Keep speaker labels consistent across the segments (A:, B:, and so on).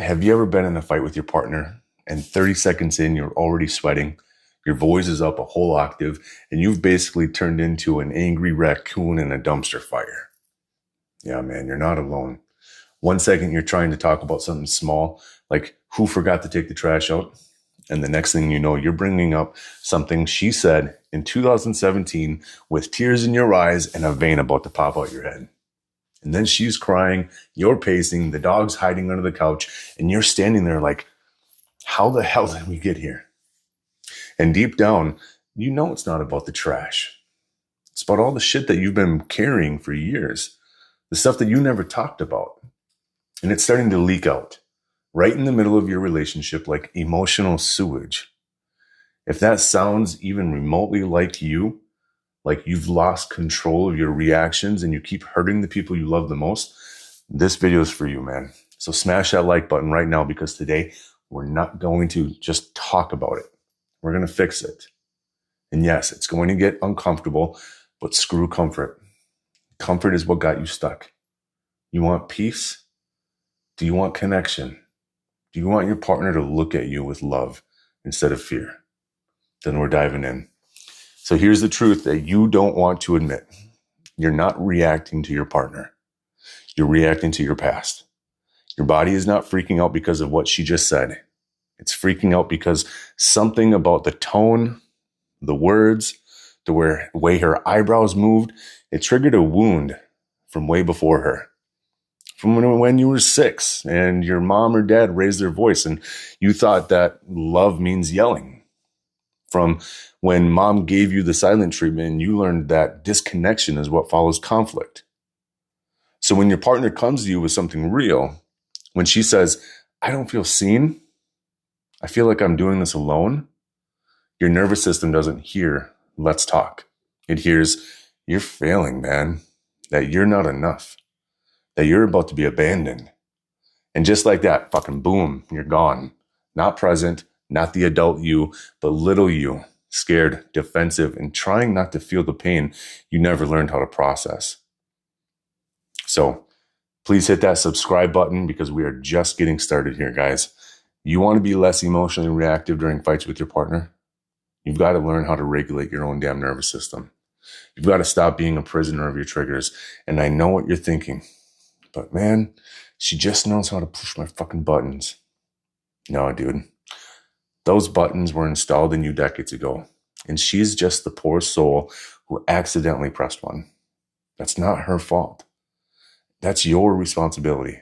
A: Have you ever been in a fight with your partner and 30 seconds in, you're already sweating, your voice is up a whole octave, and you've basically turned into an angry raccoon in a dumpster fire? Yeah, man, you're not alone. 1 second, you're trying to talk about something small, like who forgot to take the trash out? And the next thing you know, you're bringing up something she said in 2017 with tears in your eyes and a vein about to pop out your head. And then she's crying, you're pacing, the dog's hiding under the couch, and you're standing there like, how the hell did we get here? And deep down, you know it's not about the trash. It's about all the shit that you've been carrying for years, the stuff that you never talked about. And it's starting to leak out right in the middle of your relationship like emotional sewage. If that sounds even remotely like you, like you've lost control of your reactions and you keep hurting the people you love the most, this video is for you, man. So smash that like button right now, because today we're not going to just talk about it. We're going to fix it. And yes, it's going to get uncomfortable, but screw comfort. Comfort is what got you stuck. You want peace? Do you want connection? Do you want your partner to look at you with love instead of fear? Then we're diving in. So here's the truth that you don't want to admit. You're not reacting to your partner. You're reacting to your past. Your body is not freaking out because of what she just said. It's freaking out because something about the tone, the words, the way her eyebrows moved, it triggered a wound from way before her. From when you were 6 and your mom or dad raised their voice and you thought that love means yelling. From when mom gave you the silent treatment and you learned that disconnection is what follows conflict. So when your partner comes to you with something real, when she says, I don't feel seen, I feel like I'm doing this alone, your nervous system doesn't hear, let's talk. It hears, you're failing, man, that you're not enough, that you're about to be abandoned. And just like that, fucking boom, you're gone. Not present, not the adult you, but little you, scared, defensive, and trying not to feel the pain you never learned how to process. So please hit that subscribe button, because we are just getting started here, guys. You want to be less emotionally reactive during fights with your partner? You've got to learn how to regulate your own damn nervous system. You've got to stop being a prisoner of your triggers. And I know what you're thinking, but man, she just knows how to push my fucking buttons. No, dude. Those buttons were installed in you decades ago, and she's just the poor soul who accidentally pressed one. That's not her fault. That's your responsibility.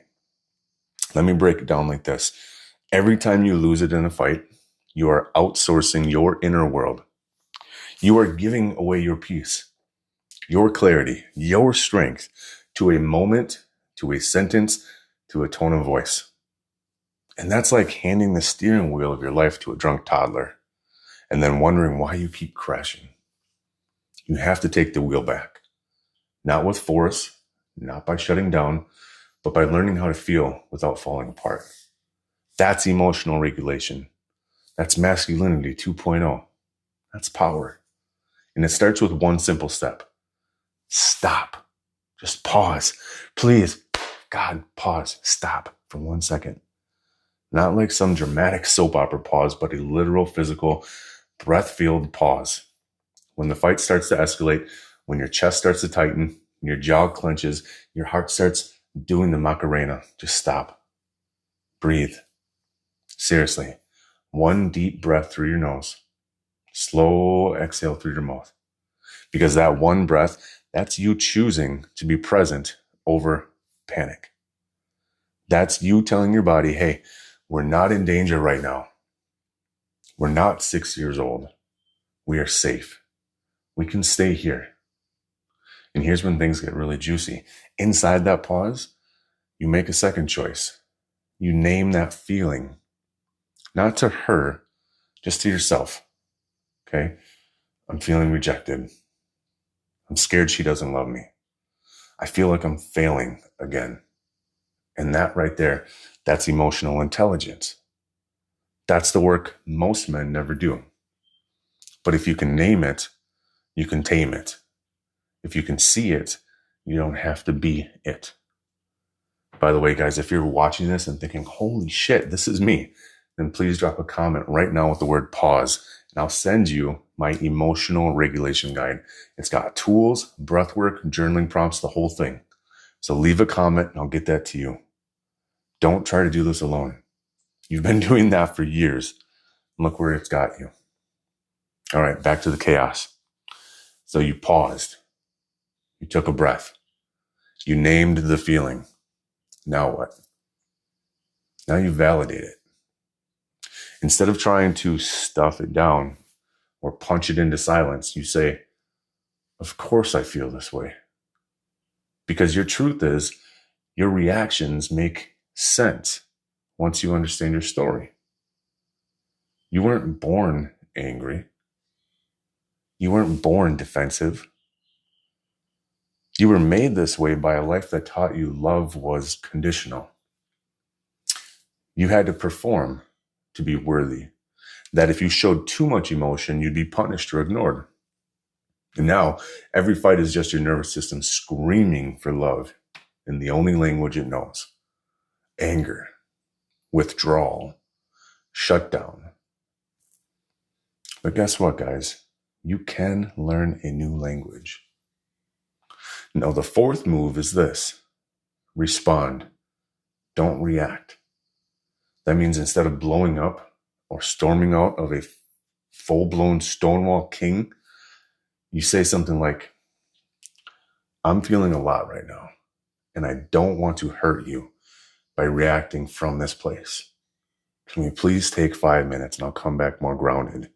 A: Let me break it down like this. Every time you lose it in a fight, you are outsourcing your inner world. You are giving away your peace, your clarity, your strength to a moment, to a sentence, to a tone of voice. And that's like handing the steering wheel of your life to a drunk toddler and then wondering why you keep crashing. You have to take the wheel back, not with force, not by shutting down, but by learning how to feel without falling apart. That's emotional regulation. That's masculinity 2.0. That's power. And it starts with one simple step. Stop. Just pause. Please, God, pause. Stop for 1 second. Not like some dramatic soap opera pause, but a literal, physical, breath-filled pause. When the fight starts to escalate, when your chest starts to tighten, your jaw clenches, your heart starts doing the Macarena, just stop. Breathe. Seriously. One deep breath through your nose. Slow exhale through your mouth. Because that one breath, that's you choosing to be present over panic. That's you telling your body, hey, we're not in danger right now. We're not 6 years old. We are safe. We can stay here. And here's when things get really juicy. Inside that pause, you make a second choice. You name that feeling, not to her, just to yourself. Okay? I'm feeling rejected. I'm scared she doesn't love me. I feel like I'm failing again. And that right there, that's emotional intelligence. That's the work most men never do. But if you can name it, you can tame it. If you can see it, you don't have to be it. By the way, guys, if you're watching this and thinking, holy shit, this is me, then please drop a comment right now with the word pause. And I'll send you my emotional regulation guide. It's got tools, breath work, journaling prompts, the whole thing. So leave a comment and I'll get that to you. Don't try to do this alone. You've been doing that for years. Look where it's got you. All right, back to the chaos. So you paused. You took a breath. You named the feeling. Now what? Now you validate it. Instead of trying to stuff it down or punch it into silence, you say, of course I feel this way. Because your truth is, your reactions make sense once you understand your story. You weren't born angry. You weren't born defensive. You were made this way by a life that taught you love was conditional. You had to perform to be worthy. That if you showed too much emotion, you'd be punished or ignored. And now every fight is just your nervous system screaming for love in the only language it knows. Anger, withdrawal, shutdown. But guess what, guys? You can learn a new language. Now, the fourth move is this. Respond. Don't react. That means instead of blowing up or storming out of a full-blown Stonewall King, you say something like, I'm feeling a lot right now, and I don't want to hurt you by reacting from this place. Can we please take 5 minutes and I'll come back more grounded?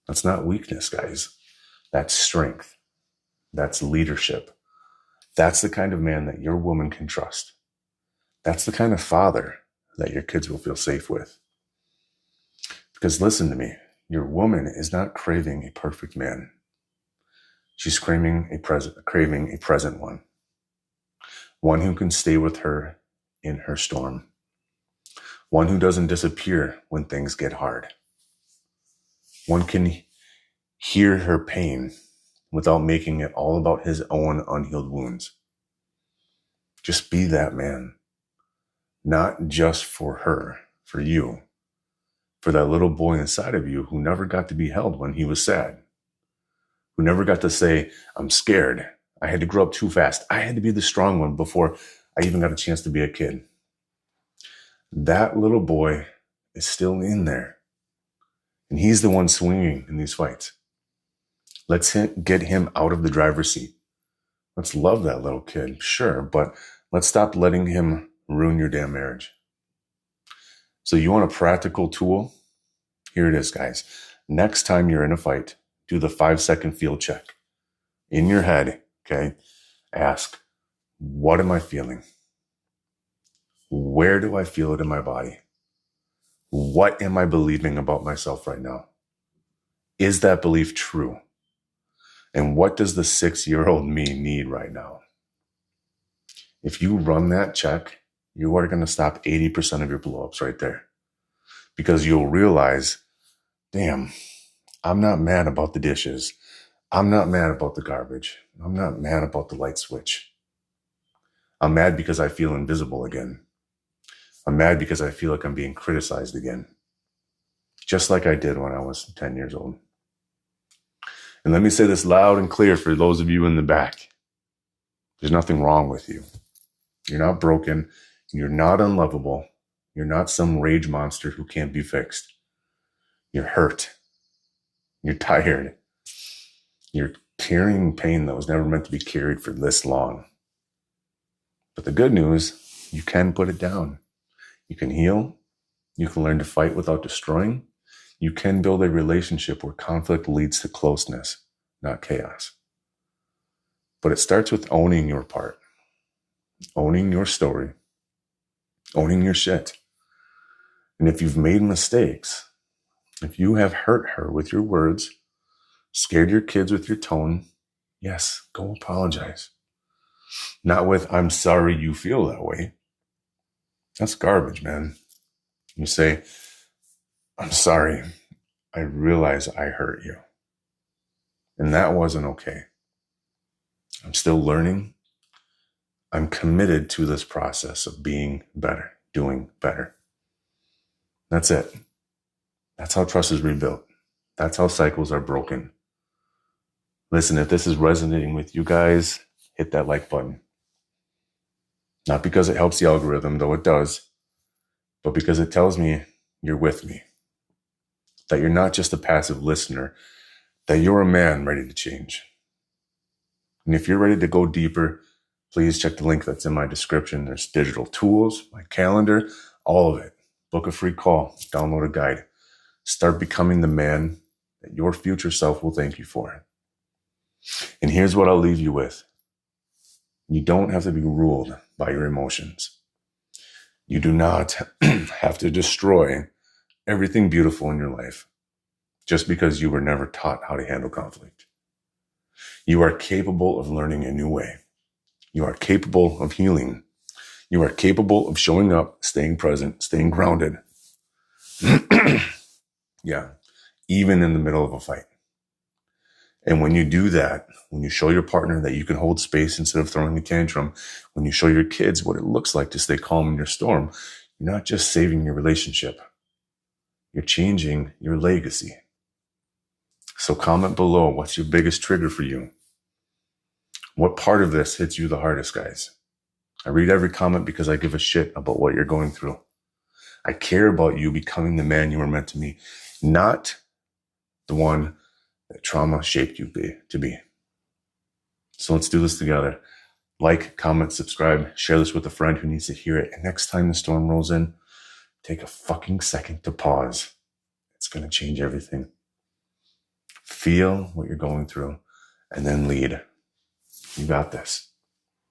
A: That's not weakness, guys. That's strength. That's leadership. That's the kind of man that your woman can trust. That's the kind of father that your kids will feel safe with. Because listen to me, your woman is not craving a perfect man. She's craving a present one. One who can stay with her in her storm. One who doesn't disappear when things get hard. One can hear her pain without making it all about his own unhealed wounds. Just be that man. Not just for her, for you. For that little boy inside of you who never got to be held when he was sad. Who never got to say, I'm scared. I had to grow up too fast. I had to be the strong one before I even got a chance to be a kid. That little boy is still in there. And he's the one swinging in these fights. Let's get him out of the driver's seat. Let's love that little kid, sure, but let's stop letting him ruin your damn marriage. So you want a practical tool? Here it is, guys. Next time you're in a fight, do the 5-second field check. In your head, okay? Ask, what am I feeling? Where do I feel it in my body? What am I believing about myself right now? Is that belief true? And what does the 6-year-old me need right now? If you run that check, you are going to stop 80% of your blowups right there. Because you'll realize, damn, I'm not mad about the dishes. I'm not mad about the garbage. I'm not mad about the light switch. I'm mad because I feel invisible again. I'm mad because I feel like I'm being criticized again. Just like I did when I was 10 years old. And let me say this loud and clear for those of you in the back. There's nothing wrong with you. You're not broken. You're not unlovable. You're not some rage monster who can't be fixed. You're hurt. You're tired. You're carrying pain that was never meant to be carried for this long. But the good news, you can put it down. You can heal. You can learn to fight without destroying. You can build a relationship where conflict leads to closeness, not chaos. But it starts with owning your part, owning your story, owning your shit. And if you've made mistakes, if you have hurt her with your words, scared your kids with your tone, yes, go apologize. Not with, I'm sorry you feel that way. That's garbage, man. You say, I'm sorry. I realize I hurt you. And that wasn't okay. I'm still learning. I'm committed to this process of being better, doing better. That's it. That's how trust is rebuilt. That's how cycles are broken. Listen, if this is resonating with you guys, hit that like button. Not because it helps the algorithm, though it does, but because it tells me you're with me. That you're not just a passive listener, that you're a man ready to change. And if you're ready to go deeper, please check the link that's in my description. There's digital tools, my calendar, all of it. Book a free call, download a guide. Start becoming the man that your future self will thank you for. And here's what I'll leave you with. You don't have to be ruled by your emotions. You do not have to destroy everything beautiful in your life just because you were never taught how to handle conflict. You are capable of learning a new way. You are capable of healing. You are capable of showing up, staying present, staying grounded. Yeah, even in the middle of a fight. And when you do that, when you show your partner that you can hold space instead of throwing a tantrum, when you show your kids what it looks like to stay calm in your storm, you're not just saving your relationship. You're changing your legacy. So comment below, what's your biggest trigger for you? What part of this hits you the hardest, guys? I read every comment because I give a shit about what you're going through. I care about you becoming the man you were meant to be, not the one that trauma shaped you to be. So let's do this together. Like, comment, subscribe, share this with a friend who needs to hear it. And next time the storm rolls in, take a fucking second to pause. It's going to change everything. Feel what you're going through and then lead. You got this.